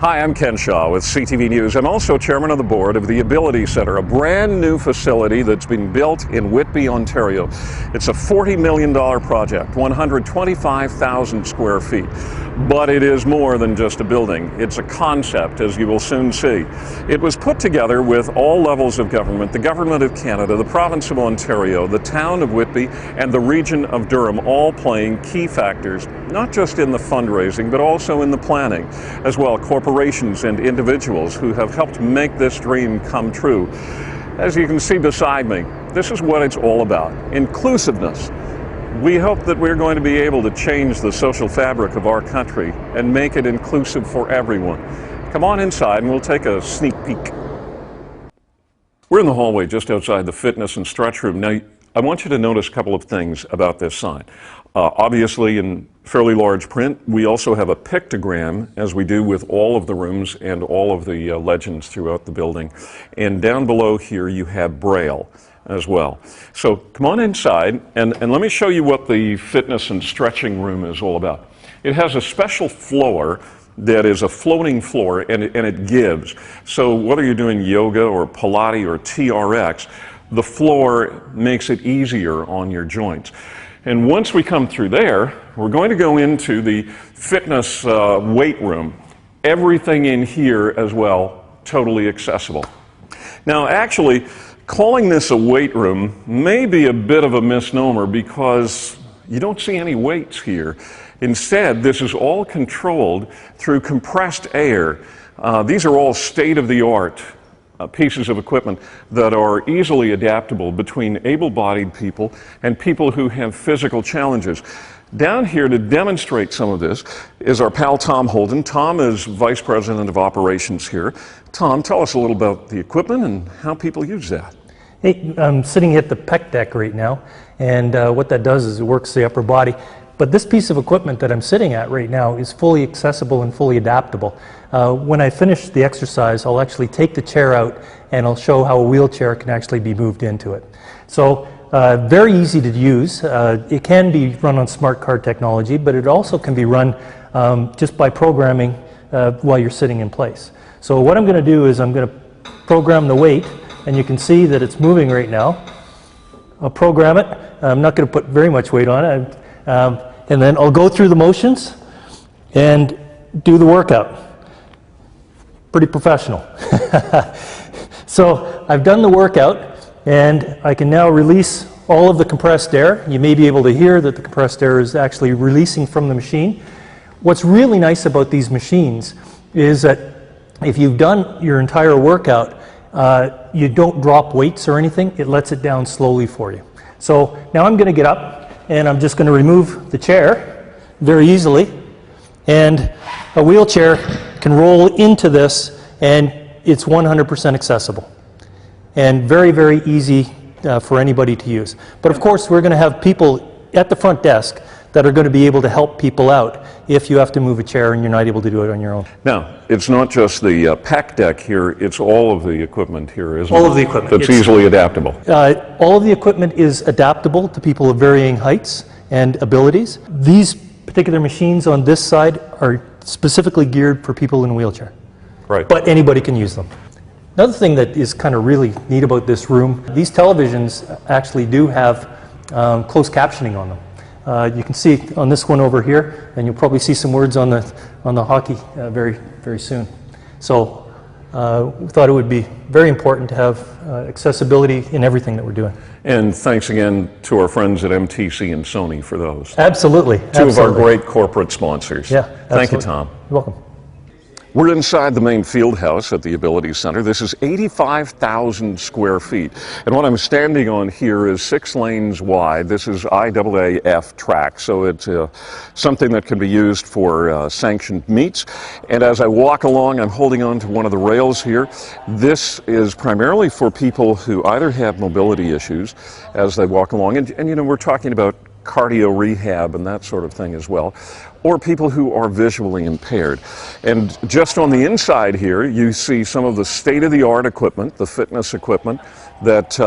Hi, I'm Ken Shaw with CTV News. I'm also chairman of the board of the Ability Center, a brand new facility that's been built in Whitby, Ontario. It's a $40 million project, 125,000 square feet. But it is more than just a building. It's a concept, as you will soon see. It was put together with all levels of government, the Government of Canada, the Province of Ontario, the town of Whitby, and the region of Durham, all playing key factors, not just in the fundraising, but also in the planning, as well corporations and individuals who have helped make this dream come true. As you can see beside me, this is what it's all about, inclusiveness. We hope that we're going to be able to change the social fabric of our country and make it inclusive for everyone. Come on inside and we'll take a sneak peek. We're in the hallway just outside the fitness and stretch room. Now, I want you to notice a couple of things about this sign. Obviously, in fairly large print, we also have a pictogram, as we do with all of the rooms and all of the legends throughout the building. And down below here, you have Braille as well. So come on inside, and let me show you what the fitness and stretching room is all about. It has a special floor that is a floating floor, and it gives. So whether you're doing yoga or Pilates or TRX, the floor makes it easier on your joints. And once we come through there, we're going to go into the fitness weight room. Everything in here as well, totally accessible. Now, actually, calling this a weight room may be a bit of a misnomer because you don't see any weights here. Instead, this is all controlled through compressed air. These are all state-of-the-art pieces of equipment that are easily adaptable between able-bodied people and people who have physical challenges. Down here to demonstrate some of this is our pal Tom Holden. Tom is Vice President of Operations here. Tom, tell us a little about the equipment and how people use that. Hey, I'm sitting at the pec deck right now, and what that does is it works the upper body. But this piece of equipment that I'm sitting at right now is fully accessible and fully adaptable. When I finish the exercise, I'll actually take the chair out and I'll show how a wheelchair can actually be moved into it. So very easy to use. It can be run on smart card technology, but it also can be run just by programming while you're sitting in place. So what I'm going to do is I'm going to program the weight, and you can see that it's moving right now. I'll program it. I'm not going to put very much weight on it. And then I'll go through the motions and do the workout. Pretty professional. So I've done the workout, and I can now release all of the compressed air. You may be able to hear that the compressed air is actually releasing from the machine. What's really nice about these machines is that if you've done your entire workout, you don't drop weights or anything. It lets it down slowly for you. So now I'm going to get up, and I'm just going to remove the chair very easily, and a wheelchair can roll into this, and it's 100% accessible and very, very easy for anybody to use. But of course, we're going to have people at the front desk that are going to be able to help people out if you have to move a chair and you're not able to do it on your own. Now, it's not just the PAC deck here, it's all of the equipment here, isn't it? All of the equipment. That's easily adaptable. All of the equipment is adaptable to people of varying heights and abilities. These particular machines on this side are specifically geared for people in a wheelchair. Right. But anybody can use them. Another thing that is kind of really neat about this room, these televisions actually do have closed captioning on them. You can see on this one over here, and you'll probably see some words on the hockey very, very soon. So we thought it would be very important to have accessibility in everything that we're doing. And thanks again to our friends at MTC and Sony for those. Absolutely. Two of our great corporate sponsors. Yeah, absolutely. Thank you, Tom. You're welcome. We're inside the main field house at the Ability Center. This is 85,000 square feet. And what I'm standing on here is 6 lanes wide. This is IAAF track, so it's something that can be used for sanctioned meets. And as I walk along, I'm holding on to one of the rails here. This is primarily for people who either have mobility issues as they walk along, and you know, we're talking about cardio rehab and that sort of thing as well, or people who are visually impaired. And just on the inside here, you see some of the state-of-the-art equipment, the fitness equipment that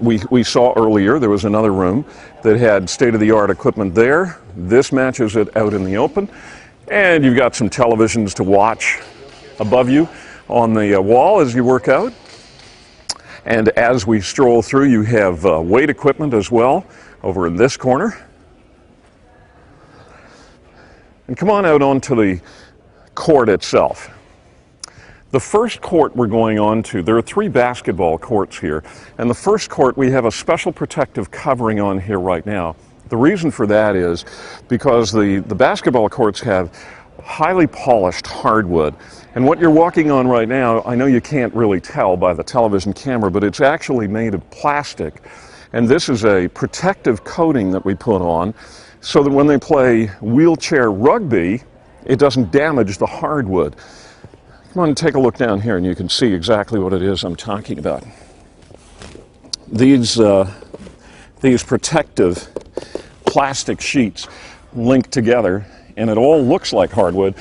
we saw earlier. There was another room that had state-of-the-art equipment there. This matches it out in the open. And you've got some televisions to watch above you on the wall as you work out. And as we stroll through, you have weight equipment as well over in this corner. And come on out onto the court itself. The first court we're going on to, there are 3 basketball courts here, and the first court we have a special protective covering on here right now. The reason for that is because the basketball courts have highly polished hardwood, and what you're walking on right now, I know you can't really tell by the television camera, but it's actually made of plastic, and this is a protective coating that we put on so that when they play wheelchair rugby, it doesn't damage the hardwood. Come on and take a look down here and you can see exactly what it is I'm talking about. These protective plastic sheets link together, and it all looks like hardwood,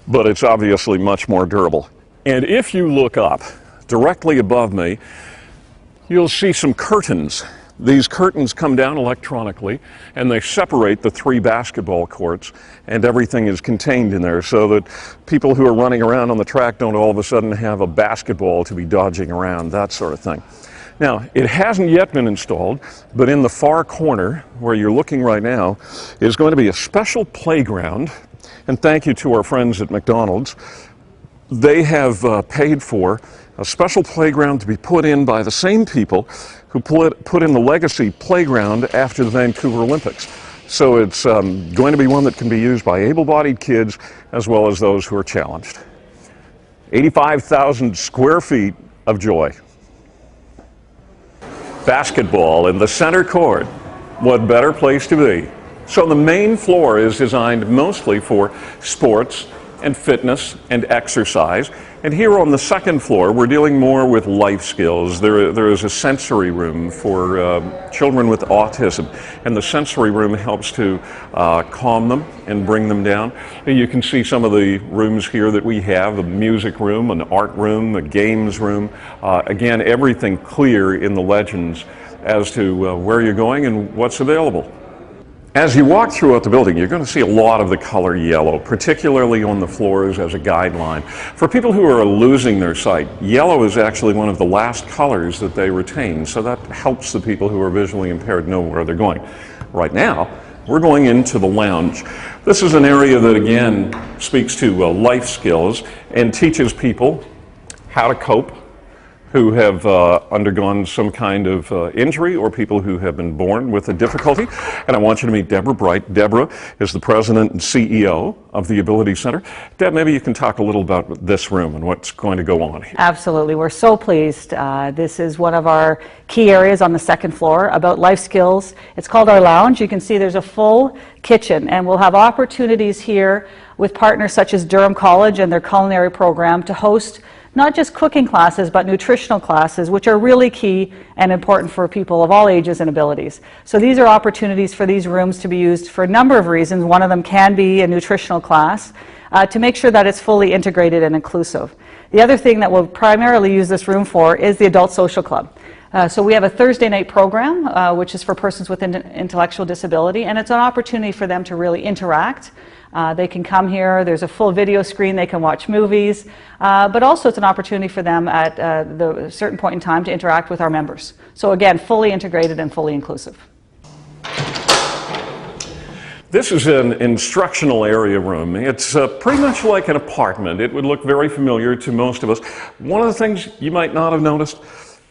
but it's obviously much more durable. And if you look up directly above me, you'll see some curtains. These curtains come down electronically, and they separate the 3 basketball courts, and everything is contained in there so that people who are running around on the track don't all of a sudden have a basketball to be dodging around, that sort of thing. Now, it hasn't yet been installed, but in the far corner, where you're looking right now, is going to be a special playground, and thank you to our friends at McDonald's. They have paid for a special playground to be put in by the same people who put in the Legacy playground after the Vancouver Olympics. So it's going to be one that can be used by able-bodied kids as well as those who are challenged. 85,000 square feet of joy. Basketball in the center court. What better place to be? So the main floor is designed mostly for sports and fitness and exercise. And here on the second floor, we're dealing more with life skills. There is a sensory room for children with autism, and the sensory room helps to calm them and bring them down. And you can see some of the rooms here that we have, a music room, an art room, a games room. Again, everything clear in the legends as to where you're going and what's available. As you walk throughout the building, you're going to see a lot of the color yellow, particularly on the floors as a guideline. For people who are losing their sight, yellow is actually one of the last colors that they retain, so that helps the people who are visually impaired know where they're going. Right now, we're going into the lounge. This is an area that, again, speaks to life skills and teaches people how to cope who have undergone some kind of injury or people who have been born with a difficulty. And I want you to meet Deborah Bright. Deborah is the president and CEO of the Ability Center. Deb, maybe you can talk a little about this room and what's going to go on here. Absolutely. We're so pleased. This is one of our key areas on the second floor about life skills. It's called our lounge. You can see there's a full kitchen, and we'll have opportunities here with partners such as Durham College and their culinary program to host not just cooking classes, but nutritional classes, which are really key and important for people of all ages and abilities. So these are opportunities for these rooms to be used for a number of reasons. One of them can be a nutritional class to make sure that it's fully integrated and inclusive. The other thing that we'll primarily use this room for is the Adult Social Club. So we have a Thursday night program, which is for persons with intellectual disability, and it's an opportunity for them to really interact. They can come here, there's a full video screen, they can watch movies, but also it's an opportunity for them at a certain point in time to interact with our members. So again, fully integrated and fully inclusive. This is an instructional area room. It's pretty much like an apartment. It would look very familiar to most of us. One of the things you might not have noticed,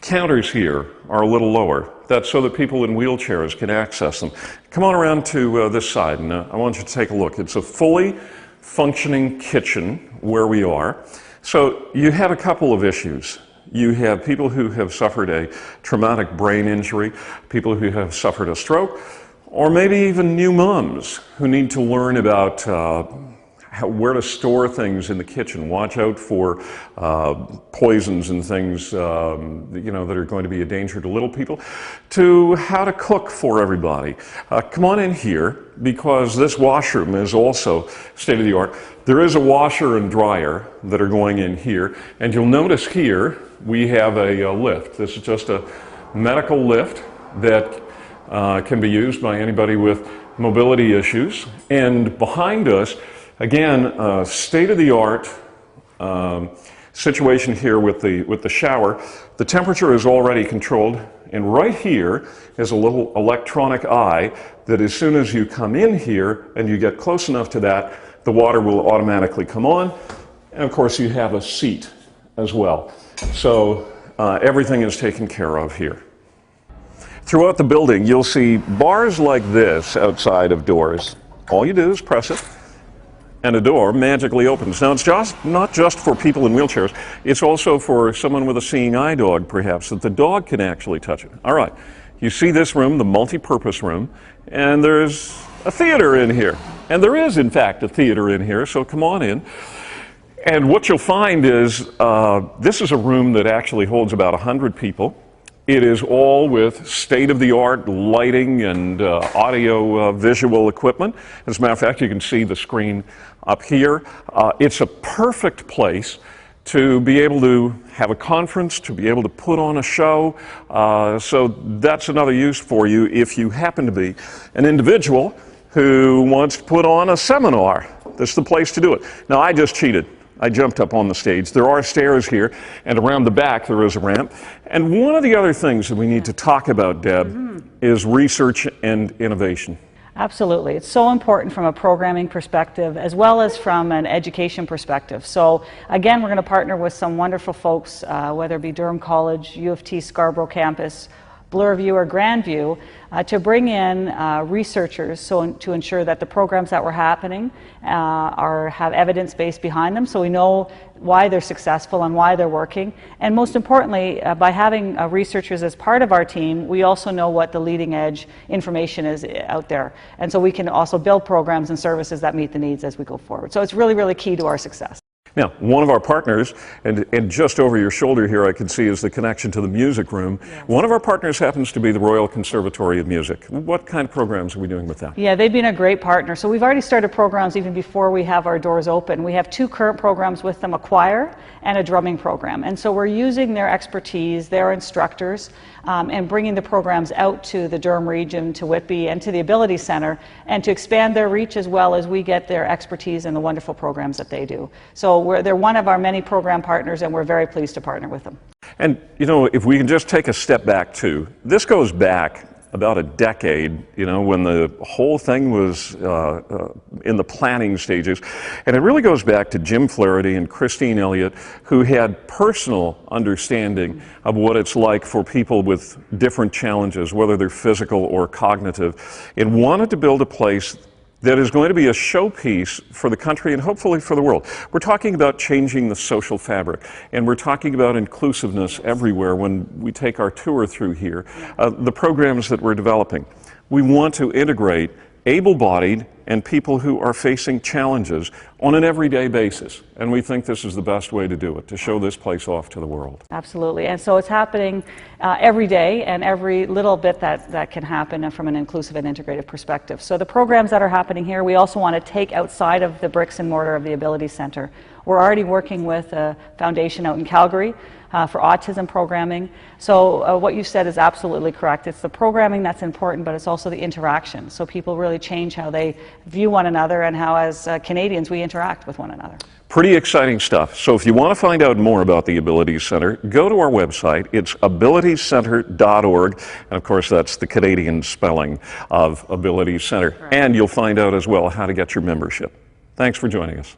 counters here are a little lower. That's so that people in wheelchairs can access them. Come on around to this side, and I want you to take a look. It's a fully functioning kitchen where we are. So you have a couple of issues. You have people who have suffered a traumatic brain injury, people who have suffered a stroke, or maybe even new moms who need to learn about where to store things in the kitchen. Watch out for poisons and things that are going to be a danger to little people, to how to cook for everybody. Come on in here, because this washroom is also state-of-the-art. There is a washer and dryer that are going in here, and you'll notice here we have a lift. This is just a medical lift that can be used by anybody with mobility issues. And behind us, again, state-of-the-art situation here with the shower. The temperature is already controlled, and right here is a little electronic eye that as soon as you come in here and you get close enough to that, the water will automatically come on. And of course you have a seat as well. So everything is taken care of here. Throughout the building, you'll see bars like this outside of doors. All you do is press it, and a door magically opens. Now, it's not just for people in wheelchairs. It's also for someone with a seeing eye dog, perhaps, that the dog can actually touch it. All right, you see this room, the multi-purpose room, and there's a theater in here. And there is, in fact, a theater in here, so come on in. And what you'll find is this is a room that actually holds about 100 people. It is all with state-of-the-art lighting and audio-visual equipment. As a matter of fact, you can see the screen up here. It's a perfect place to be able to have a conference, to be able to put on a show. So that's another use for you if you happen to be an individual who wants to put on a seminar. This is the place to do it. Now, I just cheated. I jumped up on the stage. There are stairs here, and around the back there is a ramp. And one of the other things that we need to talk about, Deb, is research and innovation. Absolutely. It's so important from a programming perspective as well as from an education perspective. So again, we're going to partner with some wonderful folks, whether it be Durham College, U of T Scarborough campus, Bloorview or Grandview, to bring in researchers so to ensure that the programs that were happening have evidence-based behind them, so we know why they're successful and why they're working. And most importantly, by having researchers as part of our team, we also know what the leading edge information is out there. And so we can also build programs and services that meet the needs as we go forward. So it's really, really key to our success. Now, one of our partners, and just over your shoulder here I can see is the connection to the music room. Yes. One of our partners happens to be the Royal Conservatory of Music. What kind of programs are we doing with that? Yeah, they've been a great partner. So we've already started programs even before we have our doors open. We have 2 current programs with them, a choir and a drumming program. And so we're using their expertise, their instructors, and bringing the programs out to the Durham region, to Whitby, and to the Ability Center, and to expand their reach as well as we get their expertise in the wonderful programs that they do. So they're one of our many program partners, and we're very pleased to partner with them. And, you know, if we can just take a step back, too, this goes back about a decade, you know, when the whole thing was in the planning stages. And it really goes back to Jim Flaherty and Christine Elliott, who had personal understanding of what it's like for people with different challenges, whether they're physical or cognitive, and wanted to build a place that is going to be a showpiece for the country and hopefully for the world. We're talking about changing the social fabric, and we're talking about inclusiveness everywhere when we take our tour through here. The programs that we're developing, we want to integrate able-bodied and people who are facing challenges on an everyday basis. And we think this is the best way to do it, to show this place off to the world. Absolutely. And so it's happening every day, and every little bit that can happen from an inclusive and integrative perspective. So the programs that are happening here, we also want to take outside of the bricks and mortar of the Ability Center. We're already working with a foundation out in Calgary for autism programming. So what you said is absolutely correct. It's the programming that's important, but it's also the interaction. So people really change how they view one another and how, as Canadians, we interact with one another. Pretty exciting stuff. So if you want to find out more about the Ability Center, go to our website. It's abilitycenter.org. And of course, that's the Canadian spelling of Ability Center. Right. And you'll find out as well how to get your membership. Thanks for joining us.